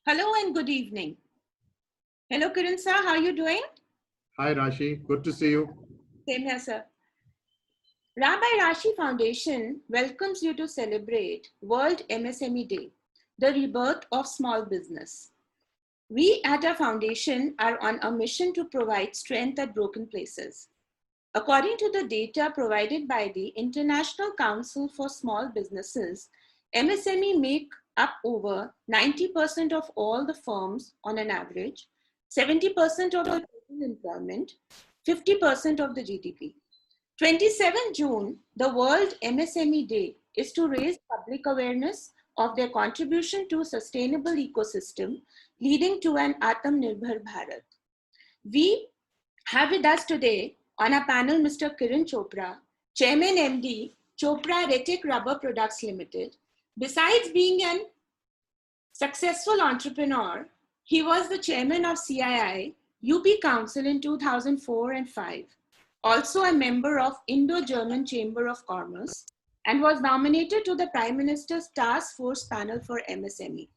Hello and good evening. Hello, Kiran sir. How are you doing? Hi Rashi, good to see you. Same here, sir. Rabbi Rashi Foundation welcomes you to celebrate World MSME Day, the rebirth of small business. We at our foundation are on a mission to provide strength at broken places. According to the data provided by the International Council for Small Businesses, MSME make up over 90% of all the firms on an average, 70% of the total employment, 50% of the GDP. 27 June, the World MSME Day, is to raise public awareness of their contribution to a sustainable ecosystem leading to an Atmanirbhar Bharat. We have with us today on our panel Mr. Kiran Chopra, Chairman MD, Chopra Retic Rubber Products Limited. Besides being an successful entrepreneur, he was the chairman of CII UP Council in 2004 and 5, also a member of Indo-German Chamber of Commerce, and was nominated to the Prime Minister's Task Force panel for MSME.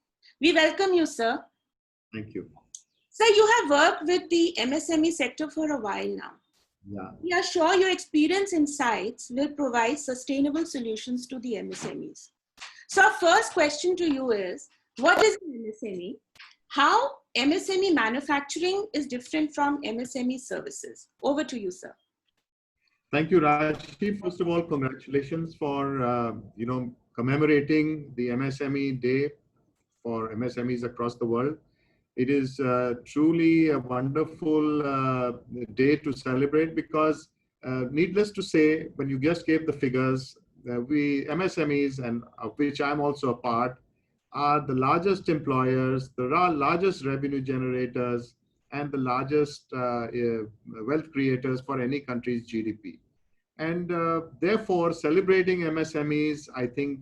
We welcome you, sir. Thank you. Sir, you have worked with the MSME sector for a while now. Yeah. We are sure your experience insights will provide sustainable solutions to the MSMEs. So our first question to you is, what is an MSME? How MSME manufacturing is different from MSME services? Over to you, sir. Thank you, Rashi. First of all, congratulations for commemorating the MSME Day for MSMEs across the world. It is truly a wonderful day to celebrate because, needless to say, when you just gave the figures, we MSMEs, and of which I'm also a part, are the largest employers, the largest revenue generators, and the largest wealth creators for any country's GDP. And therefore, celebrating MSMEs, I think,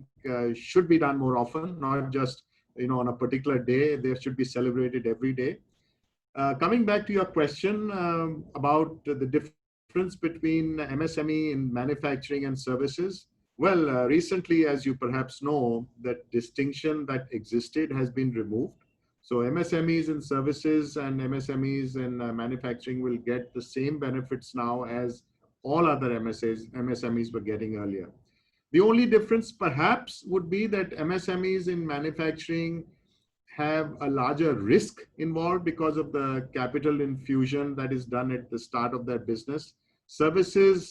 should be done more often, not just on a particular day. They should be celebrated every day. Coming back to your question about the difference between MSME in manufacturing and services, well, recently, as you perhaps know, that distinction that existed has been removed. So MSMEs in services and MSMEs in manufacturing will get the same benefits now as all other MSMEs were getting earlier. The only difference perhaps would be that MSMEs in manufacturing have a larger risk involved because of the capital infusion that is done at the start of their business. Services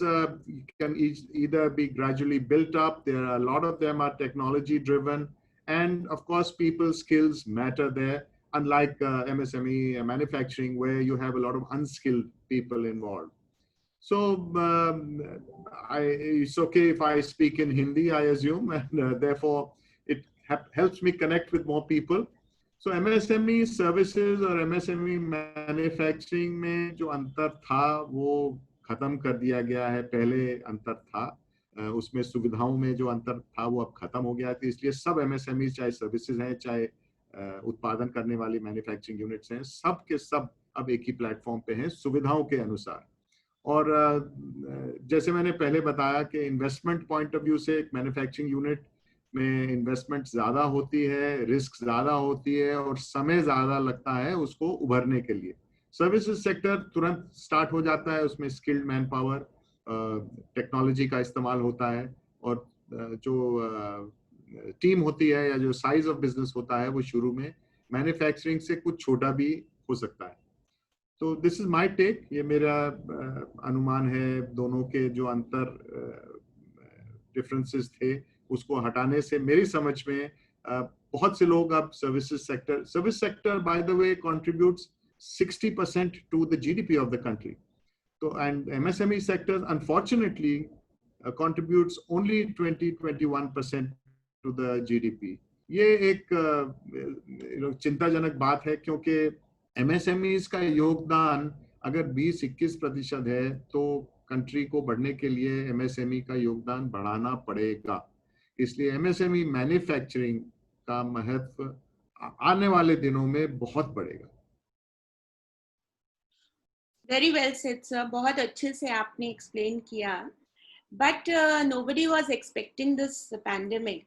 can either be gradually built up. There are a lot of them are technology driven. And of course, people's skills matter there, unlike MSME manufacturing, where you have a lot of unskilled people involved. So it's okay if I speak in Hindi, I assume, and therefore it helps me connect with more people. So MSME services और MSME manufacturing में जो अंतर था वो खत्म कर दिया गया है. पहले अंतर था, उसमें सुविधाओं में जो अंतर था वो अब खत्म हो गया था. इसलिए सब MSME चाहे सर्विसेज हैं, चाहे उत्पादन करने वाली मैन्युफैक्चरिंग यूनिट्स हैं, सब के सब अब एक ही प्लेटफॉर्म पे हैं सुविधाओं के अनुसार. और जैसे मैंने पहले बताया कि इन्वेस्टमेंट पॉइंट ऑफ व्यू से एक मैन्युफैक्चरिंग यूनिट में इन्वेस्टमेंट ज़्यादा होती है, रिस्क ज़्यादा होती है और समय ज़्यादा लगता है उसको उभरने के लिए. सर्विसेज सेक्टर तुरंत स्टार्ट हो जाता है, उसमें स्किल्ड मैन पावर, टेक्नोलॉजी का इस्तेमाल होता है और जो टीम होती है या जो साइज ऑफ बिजनेस होता है वो शुरू में मैन्युफैक्चरिंग से कुछ छोटा भी हो सकता है. तो दिस इज माय टेक. ये मेरा अनुमान है. दोनों के जो अंतर डिफरेंसेस थे उसको हटाने से मेरी समझ में बहुत से लोग अब service sector by the way contributes 60% to the GDP of the country. तो and MSME sector unfortunately contributes only 20-21% to the GDP. ये एक चिंताजनक बात है क्योंकि एमएसएमईज का योगदान अगर 20-21% है तो कंट्री को बढ़ने के लिए एमएसएमई का योगदान बढ़ाना पड़ेगा. इसलिए एमएसएमई मैन्युफैक्चरिंग का महत्व आने वाले दिनों में बहुत बढ़ेगा. Very well said, sir. बहुत अच्छे से आपने explain किया. But nobody was expecting this pandemic,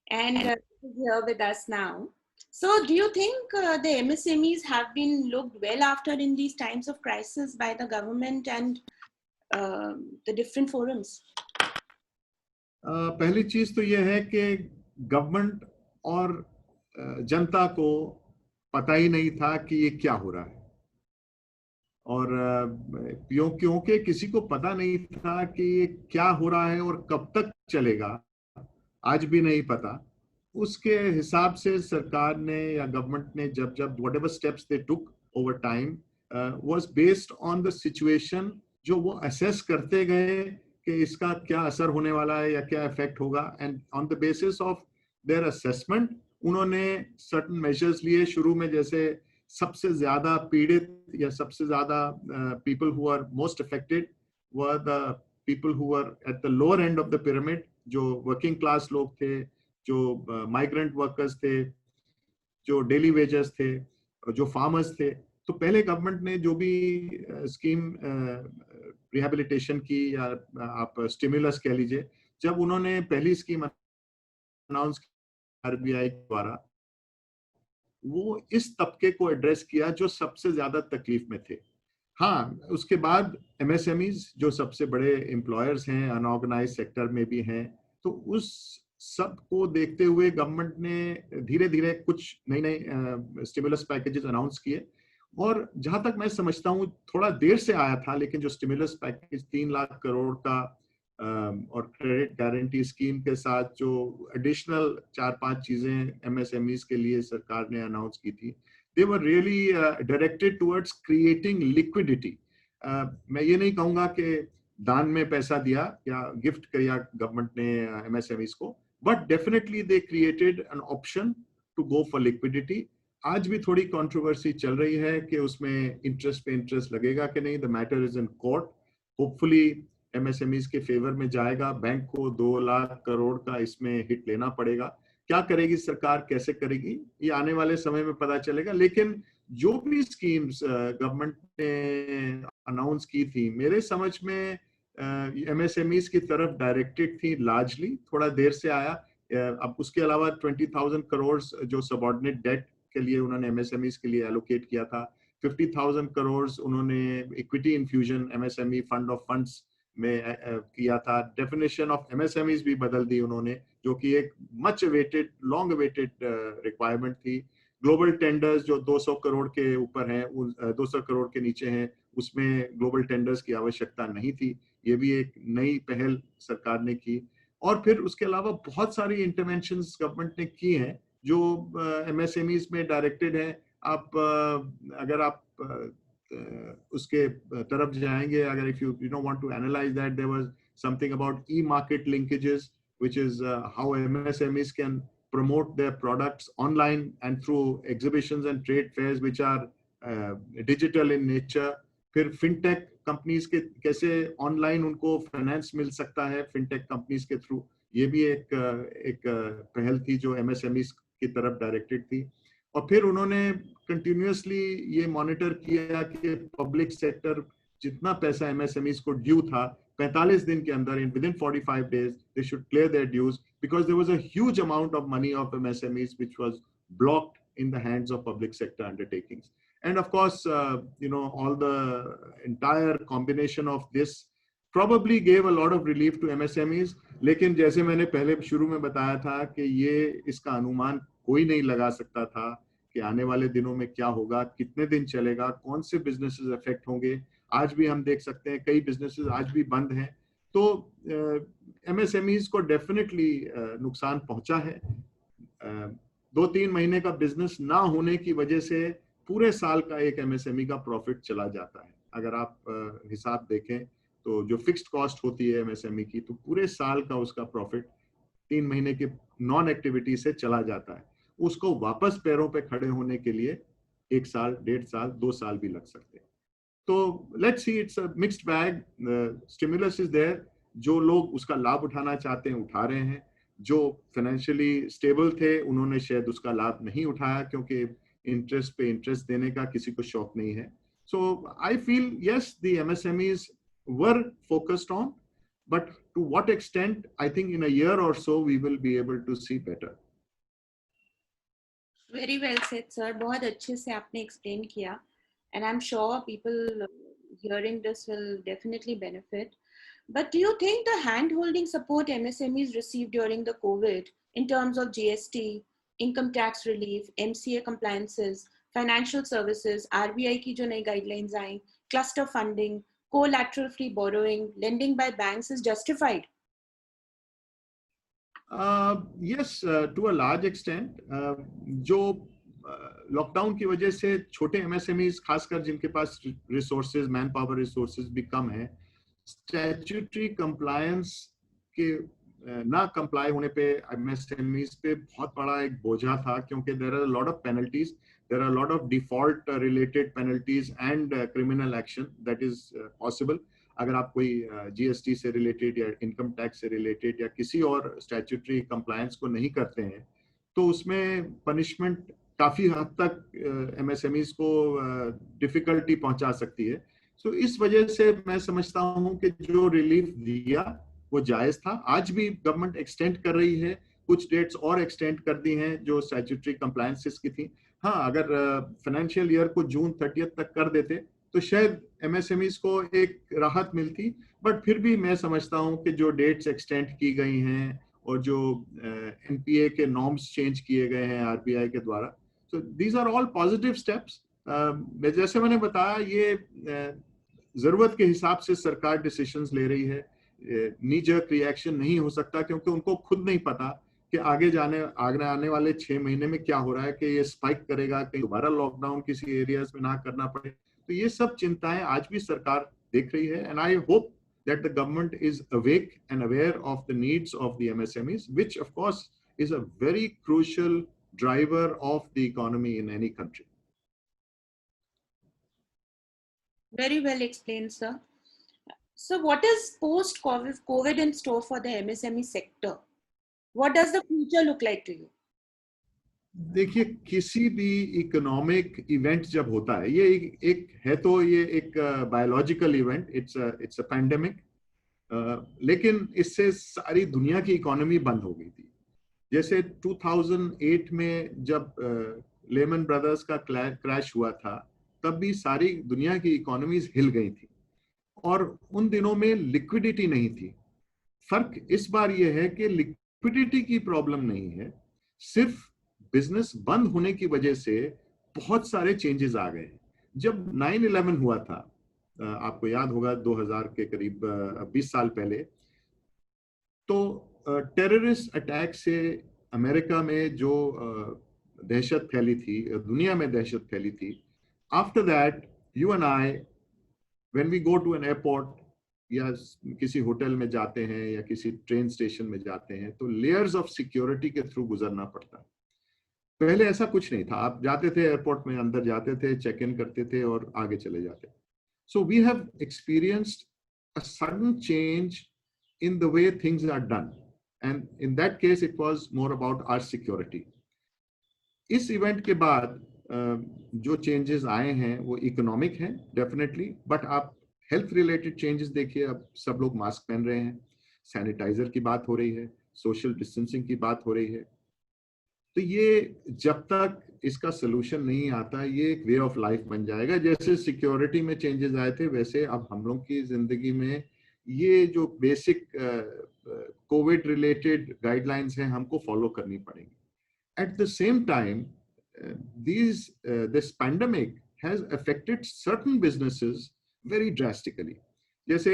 and it is here with us now. So do you think the MSMEs have been looked well after in these times of crisis by the government and the different forums? पहली चीज तो यह है कि government और जनता को पता ही नहीं था कि ये क्या हो रहा है, और क्योंकि किसी को पता नहीं था कि ये क्या हो रहा है और कब तक चलेगा, आज भी नहीं पता। उसके हिसाब से सरकार ने या गवर्नमेंट ने जब जब whatever steps they took over time was based on the situation, जो वो असेस करते गए कि इसका क्या असर होने वाला है या क्या इफेक्ट होगा, and on the basis of their assessment उन्होंने सर्टेन मेजर्स लिए। शुरू में जैसे सबसे ज्यादा पीड़ित या सबसे ज्यादा people who are most affected were the people who are at the lower end of the pyramid, जो वर्किंग क्लास लोग थे, जो माइग्रेंट वर्कर्स थे, जो डेली वेजर्स थे, जो फार्मर्स थे। तो पहले गवर्नमेंट ने जो भी स्कीम रिहेबिलिटेशन की या आप स्टिमुलस कह लीजिए, जब उन्होंने पहली स्कीम अनाउंस की आरबीआई द्वारा, वो इस तबके को एड्रेस किया जो सबसे ज्यादा तकलीफ में थे। हाँ, उसके बाद एमएसएमईज जो सबसे बड़े एम्प्लॉयर्स हैं, अनऑर्गेनाइज सेक्टर में भी हैं, तो उस सब को देखते हुए गवर्नमेंट ने धीरे धीरे कुछ नई नई स्टिमुलस पैकेजेस अनाउंस किए। और जहां तक मैं समझता हूँ थोड़ा देर से आया था, लेकिन जो स्टिमुलस पैकेज 3 लाख करोड़ का और क्रेडिट गारंटी स्कीम के साथ जो एडिशनल 4-5 चीजें एमएसएमईज के लिए सरकार ने अनाउंस की थी, they were really directed towards creating liquidity. मैं ये नहीं कहूंगा कि दान में पैसा दिया या गिफ्ट किया गवर्नमेंट ने एमएसएमईज को, but definitely they created an option to go for liquidity. आज भी थोड़ी कंट्रोवर्सी चल रही है कि उसमें इंटरेस्ट पे इंटरेस्ट लगेगा कि नहीं। The matter is in court. Hopefully MSMEs के फेवर में जाएगा। बैंक को 2 लाख करोड़ का इसमें हिट लेना पड़ेगा। क्या करेगी सरकार, कैसे करेगी, ये आने वाले समय में पता चलेगा। लेकिन जो भी स्कीम्स गवर्नमेंट ने अनाउंस की थी, मेरे समझ में एमएसएमईज की तरफ डायरेक्टेड थी लार्जली। थोड़ा देर से आया। अब उसके अलावा 20,000 करोड़ जो सबऑर्डिनेट डेट के लिए उन्होंने एमएसएमईज के लिए एलोकेट किया था, 50,000 करोड़ उन्होंने equity infusion MSME fund of funds में किया था। डेफिनेशन ऑफ एमएसएमईज भी बदल दी उन्होंने, जो कि एक much awaited, long awaited requirement थी। ग्लोबल टेंडर्स जो 200 करोड़ के ऊपर हैं, 200 करोड़ के नीचे हैं, उसमें ग्लोबल टेंडर्स की आवश्यकता नहीं थी। ये भी एक नई पहल सरकार ने की। और फिर उसके अलावा बहुत सारी इंटरवेंशंस गवर्नमेंट ने की हैं जो एमएसएमईज में डायरेक्टेड है। आप अगर आप उसके तरफ जाएंगे, अगर if you don't want to analyse that, there was something about e market linkages, which is how MSMEs can promote their products online and through exhibitions and trade fairs which are digital in nature. फिर fintech companies के कैसे online उनको finance मिल सकता है fintech companies के through, ये भी एक पहल थी जो एमएसएमईज की तरफ डायरेक्टेड थी। और फिर उन्होंने कंटिन्यूअसली ये मॉनिटर किया कि पब्लिक सेक्टर जितना पैसा एमएसएमईज को ड्यू था, 45 दिन के अंदर, within 45 days, they should clear their dues, because there was a huge amount of money of MSMEs which was blocked in the hands of public sector undertakings. And of course, all the entire combination of this probably gave a lot of relief to MSMEs. लेकिन जैसे मैंने पहले शुरू में बताया था कि ये इसका अनुमान कोई नहीं लगा सकता था कि आने वाले दिनों में क्या होगा, कितने दिन चलेगा, कौन से बिजनेसेस अफेक्ट होंगे। आज भी हम देख सकते हैं कई बिजनेसेस आज भी बंद हैं। तो एमएसएमईज को डेफिनेटली नुकसान पहुंचा है। 2-3 महीने का बिजनेस ना होने की वजह से पूरे साल का एक एमएसएमई का प्रॉफिट चला जाता है। अगर आप हिसाब देखें तो जो फिक्स्ड कॉस्ट होती है एमएसएमई की, तो पूरे साल का उसका प्रॉफिट 3 महीने के नॉन एक्टिविटी से चला जाता है। उसको वापस पैरों पे खड़े होने के लिए 1 साल, 1.5 साल, 2 साल भी लग सकते हैं। तो let's see, it's a mixed bag. Stimulus is there, जो लोग उसका लाभ उठाना चाहते हैं उठा रहे हैं। जो फाइनेंशियली स्टेबल थे उन्होंने शायद उसका लाभ नहीं उठाया, क्योंकि इंटरेस्ट पे इंटरेस्ट देने का किसी को शौक नहीं है। So I feel yes, the MSMEs were focused on, but to what extent, I think in a year or so we will be able to see better. Very well said, sir. बहुत अच्छे से आपने explain किया, and I'm sure people hearing this will definitely benefit. But do you think the hand-holding support MSMEs received during the COVID in terms of GST, income tax relief, MCA compliances, financial services, RBI की जो नई guidelines I, cluster funding, collateral-free borrowing, lending by banks is justified? Yes, to a large extent. जो lockdown की वजह से छोटे MSMEs खासकर जिनके पास रिसोर्सेज मैन पावर रिसोर्सेज भी कम है, स्टैट्यूटरी कंप्लायंस के ना कंप्लाई होने पे एमएसएमईज पे बहुत बड़ा एक बोझा था, क्योंकि there are lot of penalties, there are lot of default related penalties and criminal action that is possible अगर आप कोई जीएसटी से रिलेटेड या इनकम टैक्स से रिलेटेड या किसी और स्टैट्यूटरी कंप्लायंस को नहीं करते हैं, तो उसमें पनिशमेंट काफी हद तक एमएसएमईज को डिफिकल्टी पहुंचा सकती है. सो इस वजह से मैं समझता हूं कि जो रिलीफ दिया वो जायज था. आज भी गवर्नमेंट एक्सटेंड कर रही है, कुछ डेट्स और एक्सटेंड कर दी हैं जो स्टैट्यूटरी कंप्लायंसेस की थी. हाँ, अगर फाइनेंशियल ईयर को जून 30 तक कर देते तो शायद एमएसएमईज को एक राहत मिलती, बट फिर भी मैं समझता हूं कि जो डेट्स एक्सटेंड की गई हैं और जो एनपीए के नॉर्म्स चेंज किए गए हैं आरबीआई के द्वारा, so these are all positive steps. जैसे मैंने बताया, ये जरूरत के हिसाब से सरकार डिसीजंस ले रही है. नी जर्क रिएक्शन नहीं हो सकता, क्योंकि उनको खुद नहीं पता कि आगे आने वाले 6 महीने में क्या हो रहा है, कि ये स्पाइक करेगा, कहीं दोबारा लॉकडाउन किसी एरियाज में ना करना पड़े. तो ये सब चिंताएं आज भी सरकार देख रही है, and I hope that the government is awake and aware of the needs of the MSMEs, which of course is a very crucial driver of the economy in any country. Very well explained, sir. So what is post-COVID in store for the MSME sector? What does the future look like to you? देखिए, किसी भी economic event जब होता है, ये एक है तो ये एक biological event, it's a pandemic, लेकिन इससे सारी दुनिया की इकोनॉमी बंद हो गई थी. जैसे 2008 में जब लेमन ब्रदर्स का क्रैश हुआ था, तब भी सारी दुनिया की इकोनॉमीज हिल गई थी और उन दिनों में लिक्विडिटी नहीं थी. फर्क इस बार ये है कि लिक्विडिटी की प्रॉब्लम नहीं है, सिर्फ बिजनेस बंद होने की वजह से बहुत सारे चेंजेस आ गए. जब 9/11 हुआ था, आपको याद होगा 2000 के करीब 20 साल पहले, तो टेररिस्ट अटैक से अमेरिका में जो दहशत फैली थी, दुनिया में दहशत फैली थी. After that you and I, when we go to an airport या किसी होटल में जाते हैं या किसी ट्रेन स्टेशन में जाते हैं, तो लेयर्स ऑफ सिक्योरिटी के थ्रू गुजरना पड़ता है. पहले ऐसा कुछ नहीं था, आप जाते थे एयरपोर्ट में, अंदर जाते थे, चेक इन करते थे और आगे चले जाते. So we have experienced a sudden change in the way things are done, and in that case it was more about our security. इस इवेंट के बाद जो चेंजेस आए हैं वो इकोनॉमिक हैं डेफिनेटली, बट आप हेल्थ रिलेटेड चेंजेस देखिए. अब सब लोग मास्क पहन रहे हैं, सैनिटाइजर की बात हो रही है, सोशल डिस्टेंसिंग की बात हो रही है. तो ये जब तक इसका सोल्यूशन नहीं आता, ये एक वे ऑफ लाइफ बन जाएगा. जैसे सिक्योरिटी में चेंजेस आए थे, वैसे अब हम लोग की जिंदगी में ये जो बेसिक कोविड रिलेटेड गाइडलाइंस हैं, हमको फॉलो करनी पड़ेंगी. At the same time, this pandemic has affected certain businesses very drastically. जैसे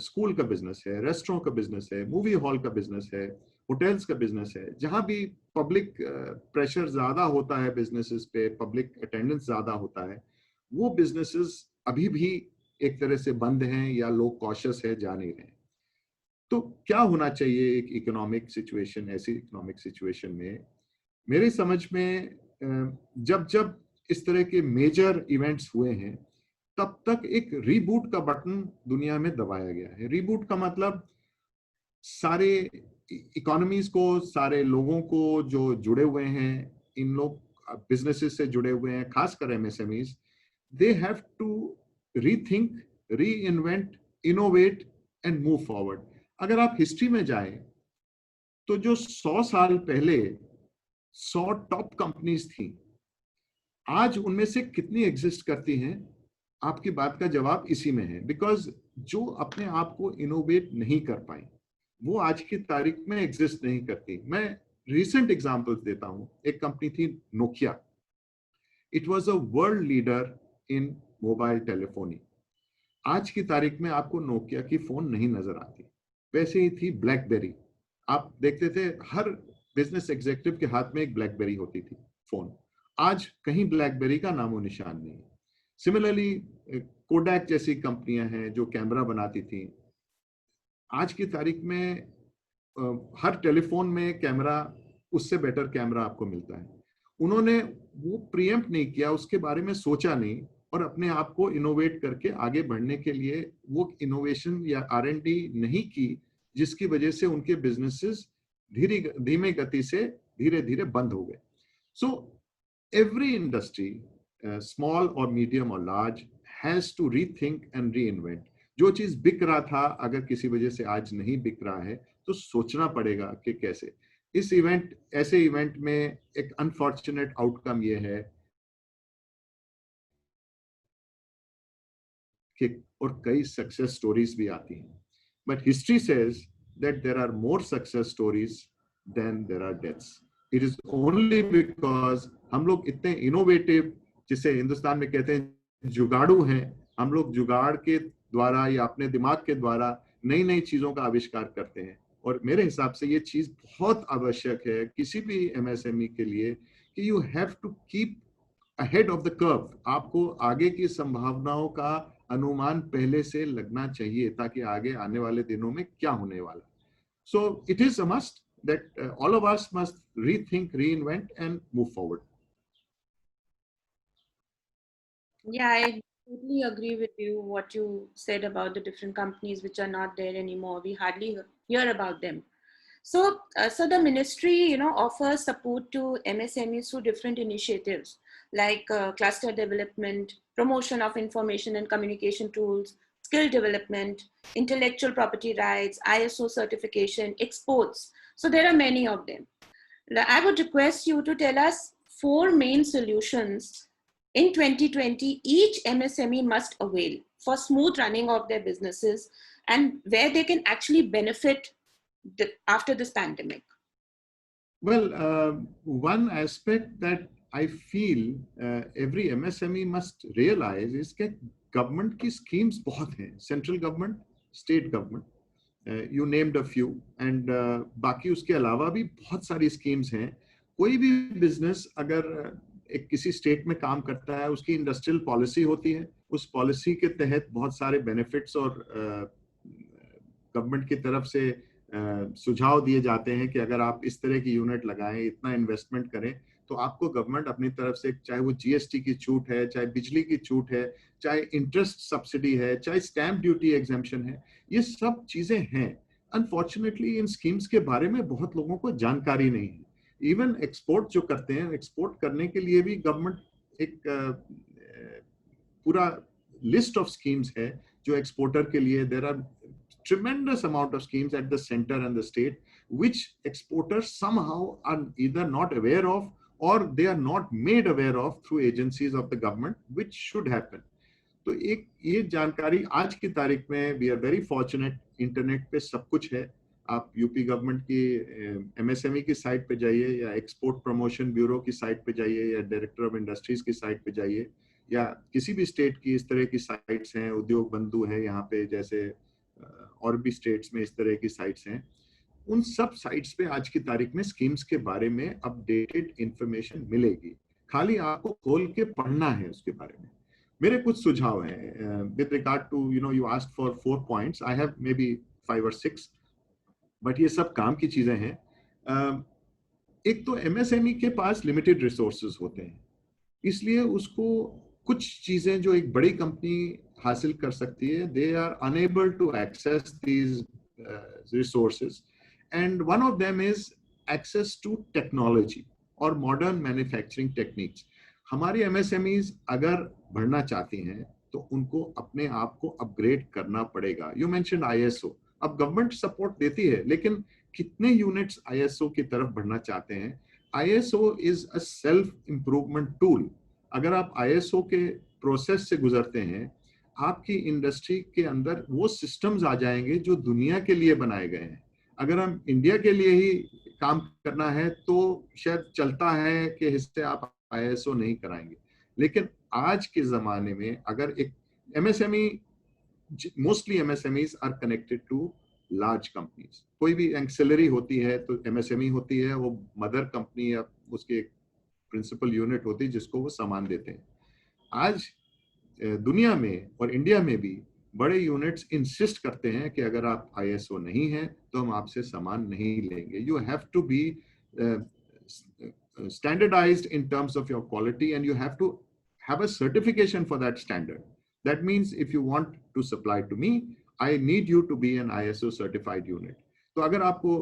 स्कूल का बिजनेस है, रेस्टोरेंट का बिजनेस है, मूवी हॉल का बिजनेस है, होटल्स का बिजनेस है. जहां भी पब्लिक प्रेशर ज्यादा होता है बिजनेसेस पे, पब्लिक अटेंडेंस ज्यादा होता है, वो बिजनेसेस अभी भी एक तरह से बंद हैं या लोग कॉशियस है, जा नहीं रहे. तो क्या होना चाहिए एक इकोनॉमिक सिचुएशन, ऐसी इकोनॉमिक सिचुएशन में? मेरी समझ में जब जब इस तरह के मेजर इवेंट्स हुए हैं, तब तक एक रीबूट का बटन दुनिया में दबाया गया है. रीबूट का मतलब सारे इकोनॉमीज को, सारे लोगों को जो जुड़े हुए हैं, इन लोग बिजनेसेस से जुड़े हुए हैं, खासकर MSMEs, they have to rethink, reinvent, innovate and move forward. अगर आप हिस्ट्री में जाएं तो जो 100 साल पहले 100 टॉप कंपनीज थी। आज उनमें से कितनी एग्जिस्ट करती हैं? आपकी बात का जवाब इसी में है, बिकॉज जो अपने आप को इनोवेट नहीं कर पाई वो आज की तारीख में एग्जिस्ट नहीं करती। मैं रिसेंट एग्जांपल्स देता हूं। एक कंपनी थी Nokia. It was a world leader in mobile telephony. आज की तारीख में आपको नोकिया की फोन नहीं नजर आती। वैसे ही थी ब्लैकबेरी। आप देखते थे हर बिजनेस एग्जीक्यूटिव के हाथ में एक ब्लैकबेरी होती थी फोन। आज कहीं ब्लैकबेरी का नामो निशान नहीं है। सिमिलरली कोडैक जैसी कंपनियां हैं जो कैमरा बनाती थी, आज की तारीख में हर टेलीफोन में कैमरा, उससे बेटर कैमरा आपको मिलता है। उन्होंने वो प्रीएम्प्ट नहीं किया, उसके बारे में सोचा नहीं और अपने आप को इनोवेट करके आगे बढ़ने के लिए वो इनोवेशन या R&D नहीं की, जिसकी वजह से उनके बिजनेसेस धीमे गति से धीरे धीरे बंद हो गए। सो एवरी इंडस्ट्री, स्मॉल और मीडियम और large, has to rethink and reinvent. जो चीज बिक रहा था अगर किसी वजह से आज नहीं बिक रहा है तो सोचना पड़ेगा कि कैसे। इस इवेंट, ऐसे इवेंट में एक अनफॉर्चुनेट आउटकम ये है कि और कई सक्सेस स्टोरीज भी आती हैं, but history says that there are more success stories than there are deaths. It is only because हम लोग इतने इनोवेटिव, जिसे हिंदुस्तान में कहते हैं जुगाड़ू हैं, हम लोग जुगाड़ के द्वारा या अपने दिमाग के द्वारा नई नई चीजों का आविष्कार करते हैं। और मेरे हिसाब से ये चीज बहुत आवश्यक है किसी भी MSME के लिए कि you have to keep ahead of the curve. आपको आगे की संभावनाओं का अनुमान पहले से लगना चाहिए ताकि आगे आने वाले दिनों में क्या होने वाला। सो it is a must that all of us must rethink, reinvent, and move forward. Yeah, I totally agree with you what you said about the different companies which are not there anymore. We hardly hear about them. So the ministry, offers support to MSMEs through different initiatives like cluster development, promotion of information and communication tools, skill development, intellectual property rights, ISO certification, exports. So there are many of them. I would request you to tell us 4 main solutions in 2020 each MSME must avail for smooth running of their businesses and where they can actually benefit after this pandemic. Well, one aspect that I feel every MSME must realize is that government की schemes बहुत हैं, central government, state government, you named a few, and बाकी उसके अलावा भी बहुत सारी schemes हैं। कोई भी business अगर एक किसी स्टेट में काम करता है, उसकी इंडस्ट्रियल पॉलिसी होती है, उस पॉलिसी के तहत बहुत सारे बेनिफिट्स और गवर्नमेंट की तरफ से सुझाव दिए जाते हैं कि अगर आप इस तरह की यूनिट लगाएं, इतना इन्वेस्टमेंट करें, तो आपको गवर्नमेंट अपनी तरफ से, चाहे वो GST की छूट है, चाहे बिजली की छूट है, चाहे इंटरेस्ट सब्सिडी है, चाहे स्टैंप ड्यूटी एग्जेम्पशन है, ये सब चीजें हैं। अनफॉर्चुनेटली इन स्कीम्स के बारे में बहुत लोगों को जानकारी नहीं है। इवन एक्सपोर्ट जो करते हैं, एक्सपोर्ट करने के लिए भी गवर्नमेंट एक पूरा लिस्ट ऑफ स्कीम्स है जो एक्सपोर्टर के लिए। There are tremendous amount of schemes at the center and the state which exporters somehow are either not aware of or they are not made aware of through agencies of the government, which should happen. तो एक ये जानकारी आज की तारीख में we are very fortunate, internet पे सब कुछ है। आप यूपी गवर्नमेंट की MSME की साइट पे जाइए या एक्सपोर्ट प्रमोशन ब्यूरो की साइट पे जाइए या डायरेक्टर ऑफ इंडस्ट्रीज की साइट पे जाइए या किसी भी स्टेट की इस तरह की साइट्स हैं, उद्योग बंधु है यहाँ पे, जैसे और भी स्टेट्स में इस तरह की साइट्स हैं। उन सब साइट्स पे आज की तारीख में स्कीम्स के बारे में अपडेटेड इंफॉर्मेशन मिलेगी, खाली आपको खोल के पढ़ना है उसके बारे में। मेरे कुछ सुझाव हैं with regard to, you asked for 4 points, I have maybe 5 or 6, but ये सब काम की चीजें हैं। एक तो MSME के पास लिमिटेड रिसोर्सेज होते हैं, इसलिए उसको कुछ चीजें जो एक बड़ी कंपनी हासिल कर सकती है, they are enable to access these resources, and one of them is access to technology और मॉडर्न मैन्युफैक्चरिंग टेक्निक्स। हमारी MSMEs अगर बढ़ना चाहती हैं तो उनको अपने आप को अपग्रेड करना पड़ेगा। यू मेंशन ISO, अब गवर्नमेंट सपोर्ट देती है, लेकिन कितने यूनिट्स ISO की तरफ बढ़ना चाहते हैं? ISO is a self improvement tool. अगर आप ISO के प्रोसेस से गुजरते हैं, आपकी इंडस्ट्री के अंदर वो सिस्टम्स आ जाएंगे जो दुनिया के लिए बनाए गए हैं. अगर हम इंडिया के लिए ही काम करना है तो शायद चलता है कि इससे आप ISO नहीं कराएंगे. लेकिन आज के जमाने में अगर एक MSME, mostly MSMEs are connected to large companies. कोई भी एक्सेलरी होती है तो MSME होती है, वो मदर कंपनी या उसकी एक प्रिंसिपल यूनिट होती है जिसको वो सामान देते हैं. आज दुनिया में और इंडिया में भी बड़े यूनिट्स इंसिस्ट करते हैं कि अगर आप ISO नहीं है तो हम आपसे सामान नहीं लेंगे. You have to be standardized in terms of your quality, and you have to have a certification for that standard. That means if you want to supply to me, I need you to be an ISO certified unit. तो अगर आपको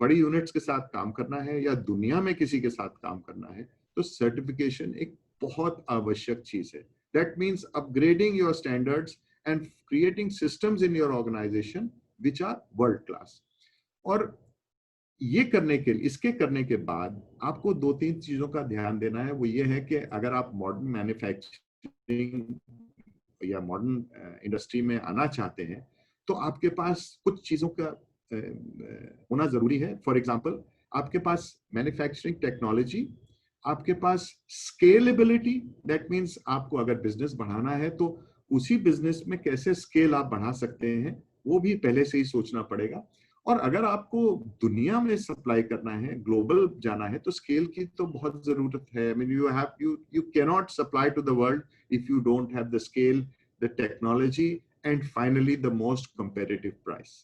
बड़ी units के साथ काम करना है या दुनिया में किसी के साथ काम करना है तो सर्टिफिकेशन एक बहुत आवश्यक चीज है. That means upgrading your standards and creating systems in your organization which are world class. और ये इसके करने के बाद आपको 2-3 चीजों का ध्यान देना है. वो ये है कि अगर आप मॉडर्न मैन्युफैक्चरिंग या मॉडर्न इंडस्ट्री में आना चाहते हैं तो आपके पास कुछ चीजों का होना जरूरी है. फॉर एग्जांपल, आपके पास मैन्युफैक्चरिंग टेक्नोलॉजी, आपके पास स्केलेबिलिटी. दैट मींस आपको अगर बिजनेस बढ़ाना है तो उसी बिजनेस में कैसे स्केल आप बढ़ा सकते हैं वो भी पहले से ही सोचना पड़ेगा. और अगर आपको दुनिया में सप्लाई करना है, ग्लोबल जाना है, तो स्केल की तो बहुत जरूरत है. I mean you cannot supply to the world if you don't have the scale, the technology and finally the most competitive price.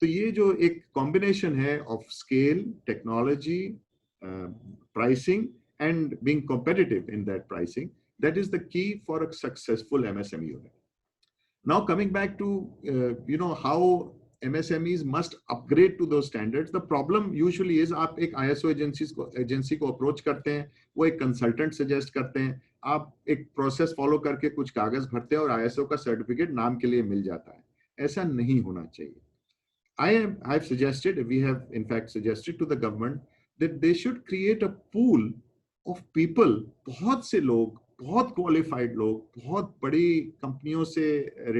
तो ये जो एक कॉम्बिनेशन है of scale, technology, pricing and being competitive in that pricing, that is the key for a successful MSME unit. Now coming back to how MSMEs must upgrade to those standards. The problem usually is आप एक ISO agency को approach करते हैं, वो एक consultant suggest करते हैं, आप एक प्रोसेस फॉलो करके कुछ कागज भरते हैं और ISO का सर्टिफिकेट नाम के लिए मिल जाता है. ऐसा नहीं होना चाहिए. I've suggested, we have in fact suggested to the government that they should create a pool of people, बहुत से लोग, बहुत क्वालिफाइड लोग, बहुत बड़ी कंपनियों से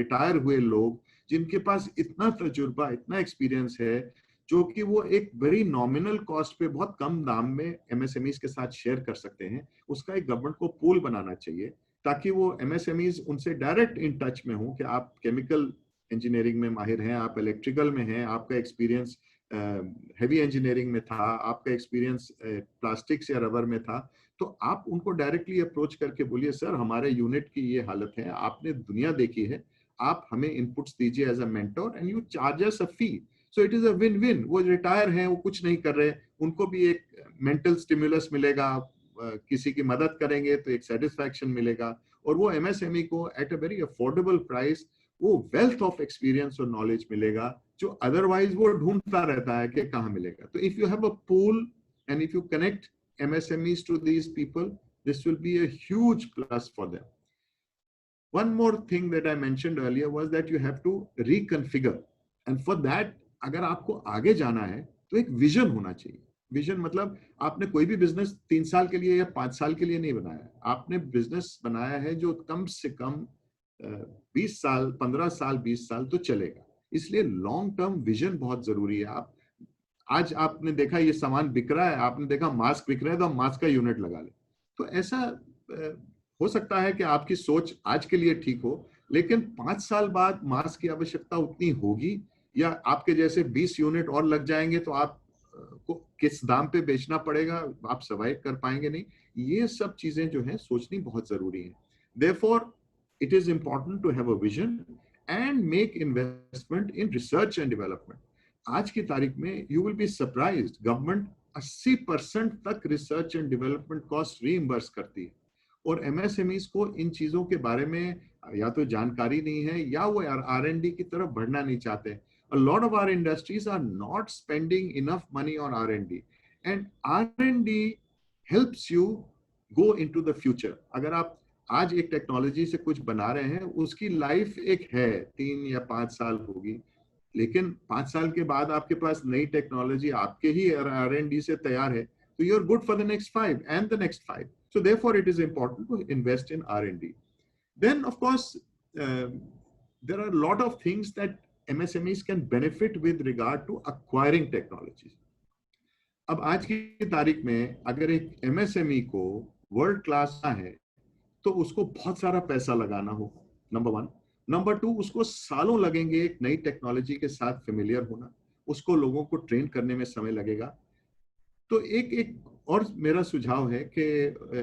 रिटायर हुए लोग जिनके पास इतना तजुर्बा, इतना एक्सपीरियंस है, जो कि वो एक बड़ी नॉमिनल कॉस्ट पे बहुत कम दाम में MSMEs के साथ शेयर कर सकते हैं. उसका एक गवर्नमेंट को पूल बनाना चाहिए ताकि वो MSMEs उनसे डायरेक्ट इन टच में हो कि आप केमिकल इंजीनियरिंग में माहिर हैं, आप इलेक्ट्रिकल में हैं, आपका एक्सपीरियंस हेवी इंजीनियरिंग में था, आपका एक्सपीरियंस प्लास्टिक्स या रबर में था, तो आप उनको डायरेक्टली अप्रोच करके बोलिए, सर हमारे यूनिट की ये हालत है, आपने दुनिया देखी है, आप हमें इनपुट्स दीजिए as a mentor and you charge us a fee. So it is a win win. वो रिटायर हैं, वो कुछ नहीं कर रहे, उनको भी एक मेंटल स्टिमुलस मिलेगा, किसी की मदद करेंगे तो एक सेटिस्फैक्शन मिलेगा, और वो MSME को at a very affordable price वो वेल्थ ऑफ एक्सपीरियंस और नॉलेज मिलेगा जो अदरवाइज वो ढूंढता रहता है कि कहाँ मिलेगा. तो if you have a pool and if you connect MSMEs to these people, this will be a huge plus for them. One more thing that I mentioned earlier was that you have to reconfigure, and for that अगर आपको आगे जाना है तो एक vision होना चाहिए. Vision मतलब आपने कोई भी बिजनेस 3 साल के लिए या 5 साल के लिए नहीं बनाया, आपने बिजनेस बनाया है जो कम से कम 20 साल, 15 साल, 20 साल तो चलेगा. इसलिए लॉन्ग टर्म विजन बहुत जरूरी है. आज आपने देखा ये सामान बिक रहा है, आपने देखा मास्क बिक रहा है तो हम मास्क का यूनिट लगा ले. तो ऐसा हो सकता है कि आपकी सोच आज के लिए ठीक हो, लेकिन 5 साल बाद मास्क की आवश्यकता उतनी होगी या आपके जैसे 20 यूनिट और लग जाएंगे तो आप को किस दाम पे बेचना पड़ेगा, आप सर्वाइव कर पाएंगे नहीं. ये सब चीजें जो है सोचनी बहुत जरूरी है. Therefore, it is important to have a vision and make investment in research and development. आज की तारीख में you will be surprised, government 80% तक research and development cost reimburse करती है, और MSMEs को इन चीजों के बारे में या तो जानकारी नहीं है या वो R&D की तरफ बढ़ना नहीं चाहते. A lot of our industries are not spending enough money on R&D, and R&D helps you go into the future. अगर आप आज एक टेक्नोलॉजी से कुछ बना रहे हैं, उसकी लाइफ एक है 3 या 5 साल होगी, लेकिन 5 साल के बाद आपके पास नई टेक्नोलॉजी आपके ही R&D से तैयार है, So you're good for the next 5 and the next 5. So therefore, it is important to invest in R&D. Then, of course, there are a lot of things that MSMEs can benefit with regard to acquiring technologies. अब आज की तारीख में अगर एक MSME को world class है तो उसको बहुत सारा पैसा लगाना हो, नंबर 1. नंबर 2, उसको सालों लगेंगे एक नई टेक्नोलॉजी के साथ फेमिलियर होना, उसको लोगों को ट्रेन करने में समय लगेगा. तो एक और मेरा सुझाव है कि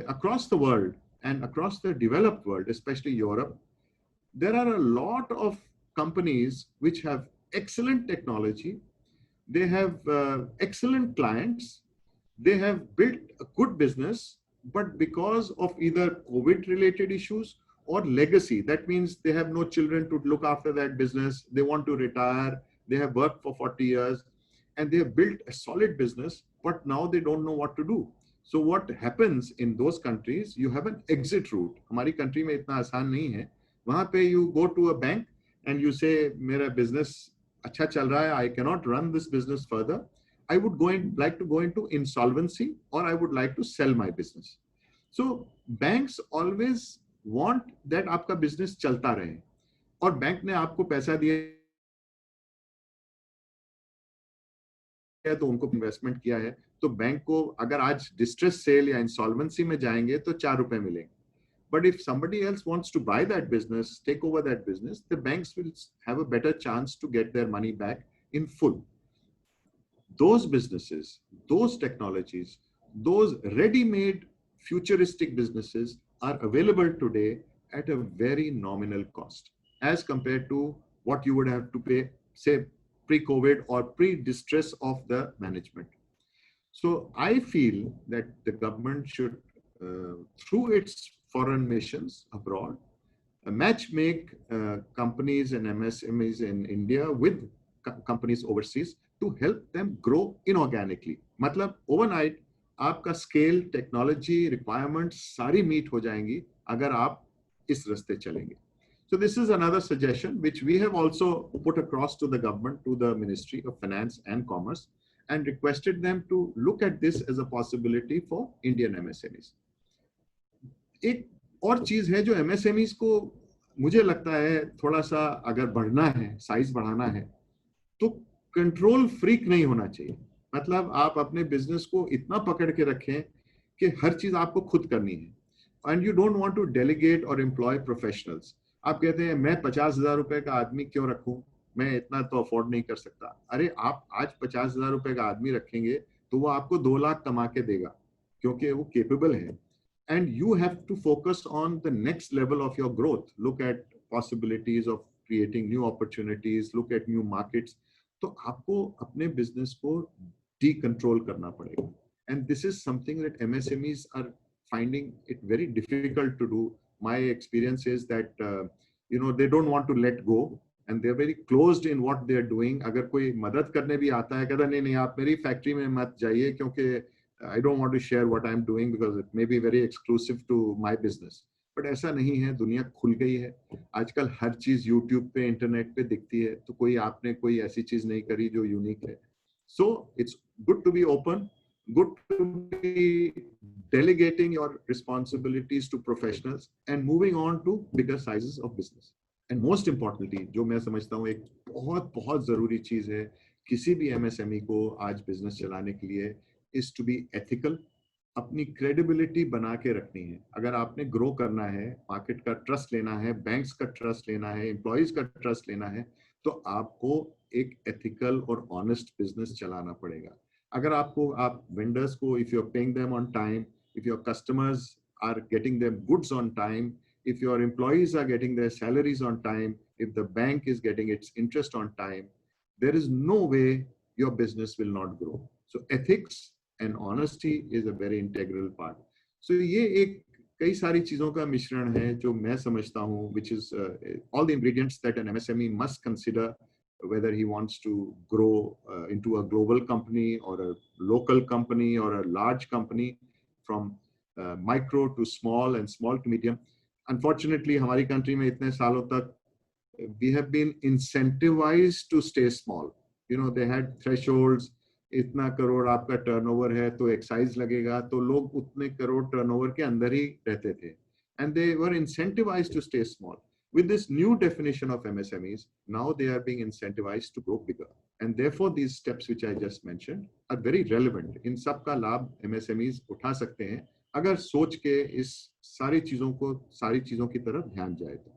across the world and across the developed world, especially Europe, there are a lot of companies which have excellent technology. They have excellent clients. They have built a good business, but because of either COVID-related issues or legacy, that means they have no children to look after that business. They want to retire. They have worked for 40 years and they have built a solid business, but now they don't know what to do. So what happens in those countries, you have an exit route. हमारी country में इतना आसान नहीं है. वहाँ पे you go to a bank and you say, मेरा business अच्छा चल रहा है, I cannot run this business further. I would like to go into insolvency or I would like to sell my business. So banks always want that आपका business चलता रहे. और bank ने आपको पैसा दिया है तो उनको इन्वेस्टमेंट किया है, तो बैंक को अगर आज डिस्ट्रेस सेल या इंसॉल्वेंसी में जाएंगे तो 4 रुपए मिलेंगे. But if somebody else wants to buy that business, take over that business, the banks will have a better chance to get their money back in full. Those businesses, those technologies, those ready-made futuristic businesses are available today at a very nominal cost as compared to what you would have to pay, say, pre-COVID or pre-distress of the management. So I feel that the government should, through its foreign missions abroad, match-make companies and MSMEs in India with companies overseas to help them grow inorganically. मतलब overnight आपका scale, technology requirements सारी meet हो जाएंगी अगर आप इस रास्ते चलेंगे. So this is another suggestion which we have also put across to the government, to the Ministry of Finance and Commerce, and requested them to look at this as a possibility for Indian MSMEs. एक और चीज है जो MSMEs को मुझे लगता है थोड़ा सा अगर बढ़ना है, साइज बढ़ाना है, तो कंट्रोल फ्रीक नहीं होना चाहिए. मतलब आप अपने बिजनेस को इतना पकड़ के रखें कि हर चीज आपको खुद करनी है. And you don't want to delegate और एम्प्लॉय प्रोफेशनल्स. आप कहते हैं मैं 50,000 रुपए का आदमी क्यों रखूं, मैं इतना तो अफोर्ड नहीं कर सकता. अरे आप आज 50,000 रुपए का आदमी रखेंगे तो वो आपको 2 लाख कमा के देगा क्योंकि वो केपेबल है. And you have to focus on the next level of your growth. Look at possibilities of creating new opportunities, look at new markets. तो आपको अपने business को decontrol करना पड़ेगा. And this is something that MSMEs are finding it very difficult to do. My experience is that they don't want to let go and they're very closed in what they're doing. अगर कोई मदद करने भी आता है, कहता नहीं आप मेरी फैक्ट्री में मत जाइए क्योंकि I don't want to share what I'm doing because it may be very exclusive to my business. But ऐसा नहीं है, दुनिया खुल गई है. आजकल हर चीज YouTube पे, इंटरनेट पे दिखती है, तो कोई आपने कोई ऐसी चीज नहीं करी जो यूनिक है. So it's good to be open, good to be delegating your responsibilities to professionals and moving on to bigger sizes of business. And most importantly, जो मैं समझता हूँ एक बहुत बहुत जरूरी चीज है किसी भी MSME को आज बिजनेस चलाने के लिए, is to be ethical. अपनी credibility बना के रखनी है. अगर आपने grow करना है, market का trust लेना है, banks का trust लेना है, employees का trust लेना है, तो आपको एक ethical और honest business चलाना पड़ेगा. अगर आप vendors को, if you're paying them on time, if your customers are getting their goods on time, if your employees are getting their salaries on time, if the bank is getting its interest on time, there is no way your business will not grow. So ethics and honesty is a very integral part. So ये एक कई सारी चीजों का मिश्रण है जो मैं समझता हूँ, which is all the ingredients that an MSME must consider whether he wants to grow into a global company or a local company or a large company, from micro to small and small to medium. Unfortunately, हमारी country में इतने सालों तक we have been incentivized to stay small. They had thresholds. इतना करोड़ आपका turnover है तो excise लगेगा, तो लोग उतने करोड़ टर्नओवर के अंदर ही रहते थे, and they were incentivized to stay small. With this new definition of MSMEs, now they are being incentivized to grow bigger, and therefore these steps which I just mentioned are very relevant. इन सब का लाभ MSMEs उठा सकते हैं अगर सोच के इस सारी चीजों की तरफ ध्यान जाए तो.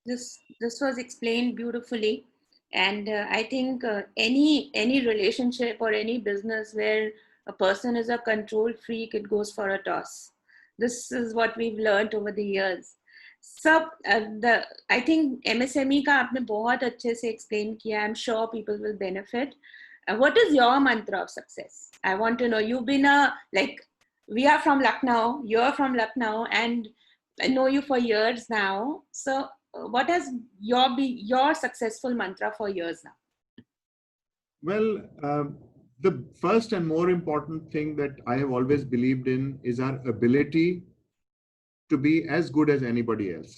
This was explained beautifully, and I think any relationship or any business where a person is a control freak, it goes for a toss. This is what we've learned over the years. I think MSME का आपने बहुत अच्छे से explain किया. I'm sure people will benefit. What is your mantra of success? I want to know. You've been we are from Lucknow, you're from Lucknow, and I know you for years now. So what has your successful mantra for years now? Well, the first and more important thing that I have always believed in is our ability to be as good as anybody else.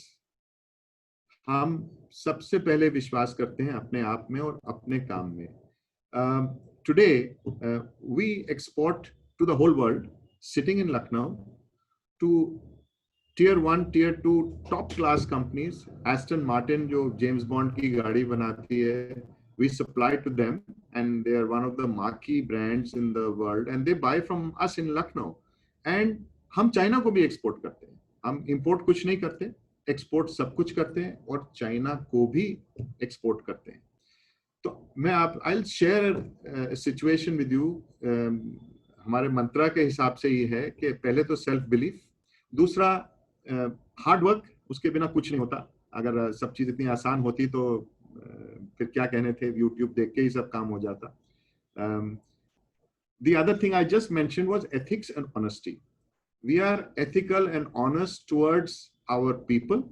हम सबसे पहले विश्वास करते हैं अपने आप में और अपने काम में. Today, we export to the whole world, sitting in Lucknow, to Tier 1, Tier 2 top class companies. Aston Martin, जो James Bond की गाड़ी बनाती है, we supply to them, and they are one of the marquee brands in the world, and they buy from us in Lucknow. And हम China को भी export करते हैं. हम इंपोर्ट कुछ नहीं करते, एक्सपोर्ट सब कुछ करते हैं, और चाइना को भी एक्सपोर्ट करते हैं. तो I'll share a situation with you. हमारे मंत्रा के हिसाब से ये है कि पहले तो सेल्फ बिलीफ, दूसरा हार्ड वर्क, उसके बिना कुछ नहीं होता. अगर सब चीज इतनी आसान होती तो फिर क्या कहने थे, यूट्यूब देख के ही सब काम हो जाता. The other thing I just mentioned was ethics and honesty. We are ethical and honest towards our people,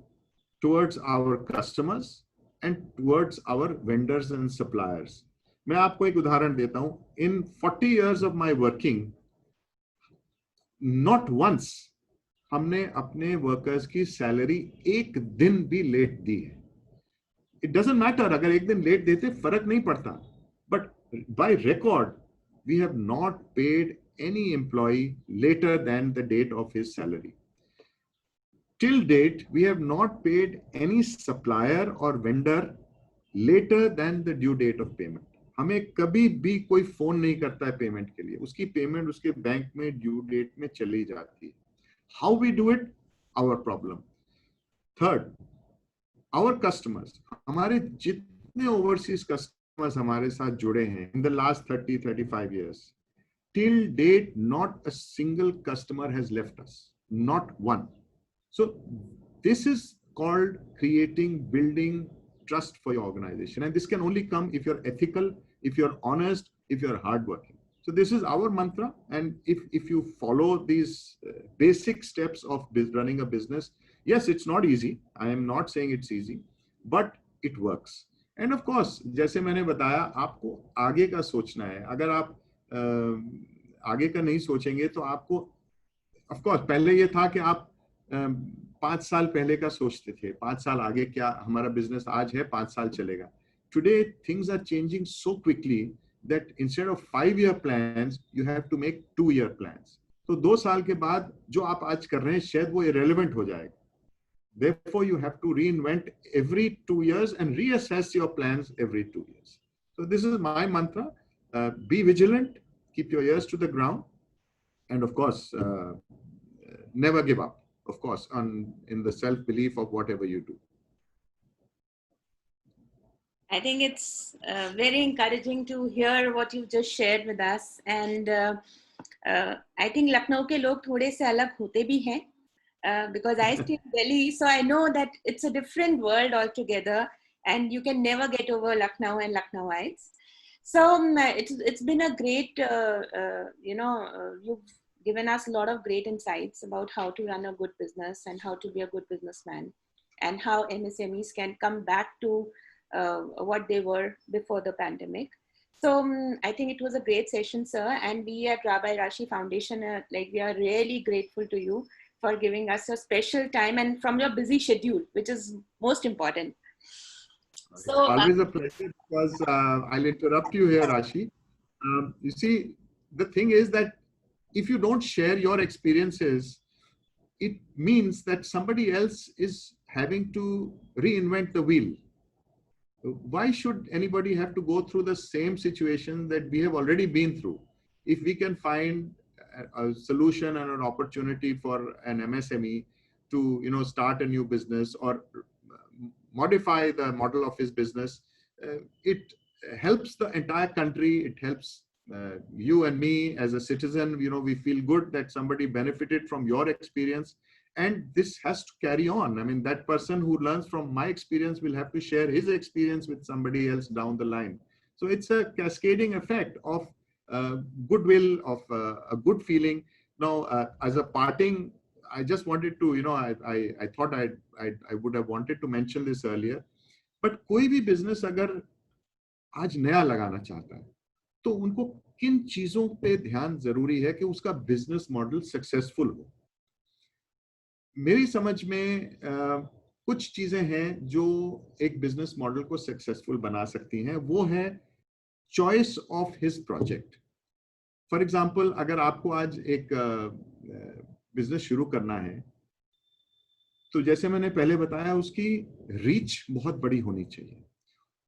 towards our customers, and towards our vendors and suppliers. मैं आपको एक उदाहरण देता हूं. In 40 years of my working, not once हमने अपने workers की salary एक दिन भी लेट दी है. It doesn't matter अगर एक दिन लेट देते, फर्क नहीं पड़ता. But by record, we have not paid any employee later than the date of his salary. Till date, we have not paid any supplier or vendor later than the due date of payment. हमें कभी भी कोई phone नहीं करता है payment के लिए, उसकी पेमेंट उसके बैंक में ड्यू डेट में चली जाती है. How we do it, our problem. Third, our customers, हमारे जितने overseas customers हमारे साथ जुड़े हैं in the last 30-35 years, till date not a single customer has left us, not one. So this is called building trust for your organization, and this can only come if you're ethical, if you're honest, if you're hardworking. So this is our mantra, and if you follow these basic steps of running a business, yes, it's not easy. I am not saying it's easy, but it works. And of course, जैसे मैंने बताया, आपको आगे का सोचना है. अगर आप आगे का नहीं सोचेंगे तो आपको, of course, पहले ये था कि आप 5 साल पहले का सोचते थे, 5 साल आगे क्या हमारा बिजनेस आज है, 5 साल चलेगा. Today things are changing so quickly that instead of 5-year plans, you have to make 2-year plans. तो 2 साल के बाद जो आप आज कर रहे हैं शायद वो irrelevant हो जाएगा. Therefore, you have to reinvent every 2 years and reassess your plans every 2 years. So this is my mantra. Be vigilant, keep your ears to the ground, and of course, never give up. Of course, in the self-belief of whatever you do. I think it's very encouraging to hear what you just shared with us, and I think Lucknow के लोग थोड़े से अलग होते भी हैं, because I stay in Delhi, so I know that it's a different world altogether, and you can never get over Lucknow and Lucknowites. So it's been a great, you've given us a lot of great insights about how to run a good business and how to be a good businessman, and how MSMEs can come back to what they were before the pandemic. So I think it was a great session, sir. And we at Rabbi Rashi Foundation, we are really grateful to you for giving us a special time and from your busy schedule, which is most important. It's So, always a pleasure because I'll interrupt you here, Rashi. You see, the thing is that if you don't share your experiences, it means that somebody else is having to reinvent the wheel. Why should anybody have to go through the same situation that we have already been through? If we can find a solution and an opportunity for an MSME to, start a new business or modify the model of his business, it helps the entire country. It helps you and me as a citizen. We feel good that somebody benefited from your experience, and this has to carry on. I mean, that person who learns from my experience will have to share his experience with somebody else down the line. So it's a cascading effect of goodwill, of a good feeling. Now, as a parting, I just wanted to, I thought I would have wanted to mention this earlier, but कोई भी business अगर आज नया लगाना चाहता है, तो उनको किन चीजों पे ध्यान जरूरी है कि उसका बिजनेस मॉडल सक्सेसफुल हो। मेरी समझ में कुछ चीजें हैं जो एक बिजनेस मॉडल को सक्सेसफुल बना सकती हैं। वो है choice of his project. For example, अगर आपको आज एक बिजनेस शुरू करना है, तो जैसे मैंने पहले बताया, उसकी रीच बहुत बड़ी होनी चाहिए,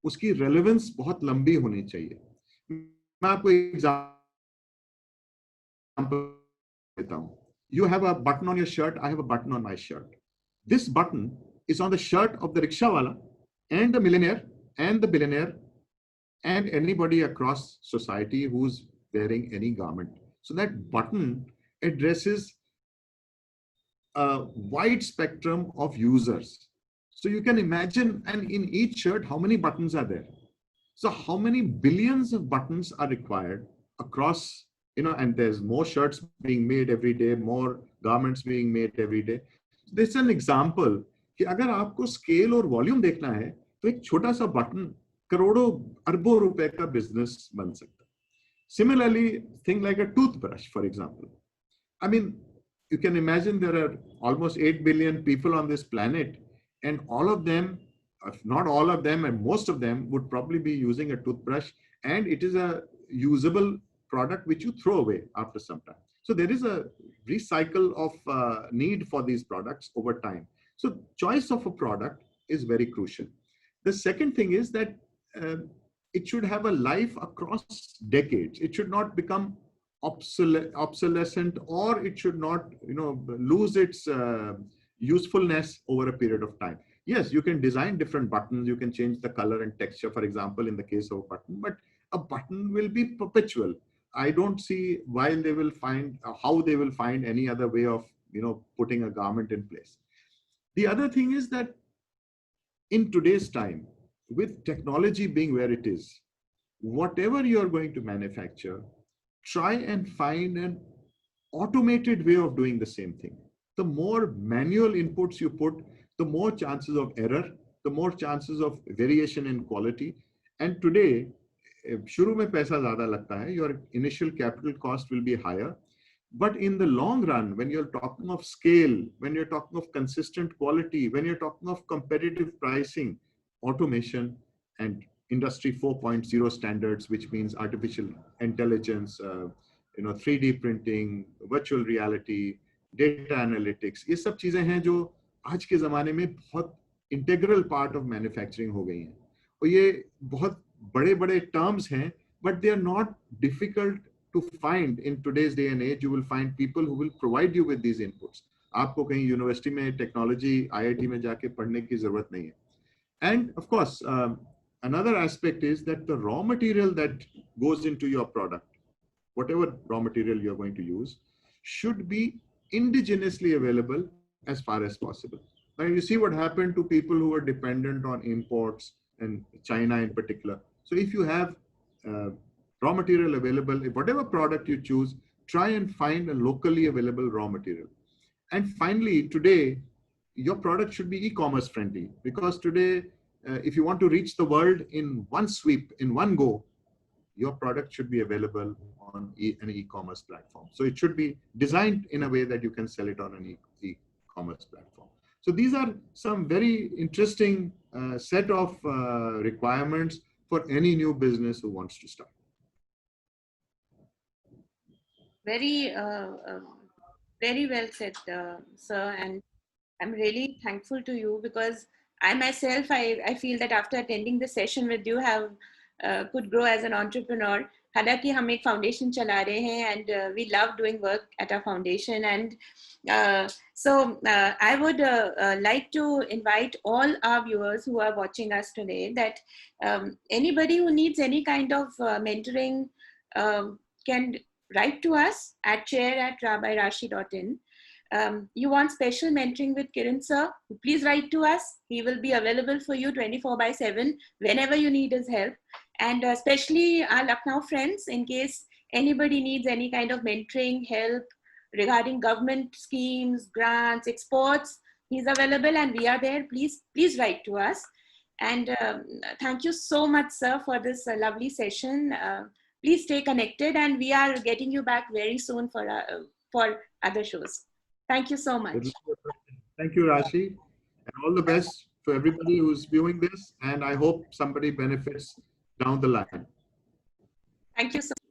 उसकी रेलेवेंस बहुत लंबी होनी चाहिए। मैं आपको एग्जांपल देता हूं। You have a button on your shirt, I have a button on my shirt. This button is on the shirt of the rickshawala and the millionaire and the billionaire and anybody across society who's wearing any garment. So that button addresses a wide spectrum of users. So you can imagine, and in each shirt, how many buttons are there? So how many billions of buttons are required across, and there's more shirts being made every day, more garments being made every day. This is an example कि अगर आपको scale और volume देखना है, तो एक छोटा सा button करोड़ों अरबों रुपए का business बन सकता है। Similarly, thing like a toothbrush, for example. I mean, you can imagine there are almost 8 billion people on this planet, and all of them, if not all of them, and most of them would probably be using a toothbrush, and it is a usable product which you throw away after some time. So there is a recycle of need for these products over time. So choice of a product is very crucial. The second thing is that it should have a life across decades. It should not become obsolescent, or it should not, lose its usefulness over a period of time. Yes, you can design different buttons, you can change the color and texture, for example, in the case of a button, but a button will be perpetual. I don't see why they will find, how they will find any other way of, putting a garment in place. The other thing is that in today's time, with technology being where it is, whatever you are going to manufacture, try and find an automated way of doing the same thing. The more manual inputs you put, the more chances of error, the more chances of variation in quality. And today, शुरू में पैसा ज़्यादा लगता है, your initial capital cost will be higher. But in the long run, when you're talking of scale, when you're talking of consistent quality, when you're talking of competitive pricing, automation and Industry 4.0 standards, which means artificial intelligence, 3D printing, virtual reality, data analytics, ये सब चीजें हैं जो आज के ज़माने में बहुत integral part of manufacturing हो गई हैं। और ये बहुत बड़े-बड़े terms हैं, but they are not difficult to find in today's day and age. You will find people who will provide you with these inputs. आपको कहीं यूनिवर्सिटी में टेक्नोलॉजी IIT में जाके पढ़ने की जरूरत नहीं है. And of course, another aspect is that the raw material that goes into your product, whatever raw material you're going to use, should be indigenously available as far as possible. Now you see what happened to people who are dependent on imports, and China in particular. So if you have raw material available, whatever product you choose, try and find a locally available raw material. And finally, today, your product should be e-commerce friendly, because today, if you want to reach the world in one sweep, in one go, your product should be available on an e-commerce platform. So it should be designed in a way that you can sell it on an e-commerce platform. So these are some very interesting set of requirements for any new business who wants to start. Very, very well said, sir. And I'm really thankful to you because I myself, I feel that after attending the session with you, have could grow as an entrepreneur. हालांकि हम एक foundation चला रहे हैं and we love doing work at our foundation, and so I would like to invite all our viewers who are watching us today that anybody who needs any kind of mentoring can write to us at chair@rabairashi.in. You want special mentoring with Kiran sir, please write to us. He will be available for you 24/7 whenever you need his help. And especially our Lucknow friends, in case anybody needs any kind of mentoring help regarding government schemes, grants, exports, he's available and we are there. Please write to us. And thank you so much, sir, for this lovely session. Please stay connected, and we are getting you back very soon for other shows. Thank you so much. Thank you, Rashi, and all the best to everybody who's viewing this. And I hope somebody benefits down the line. Thank you so much.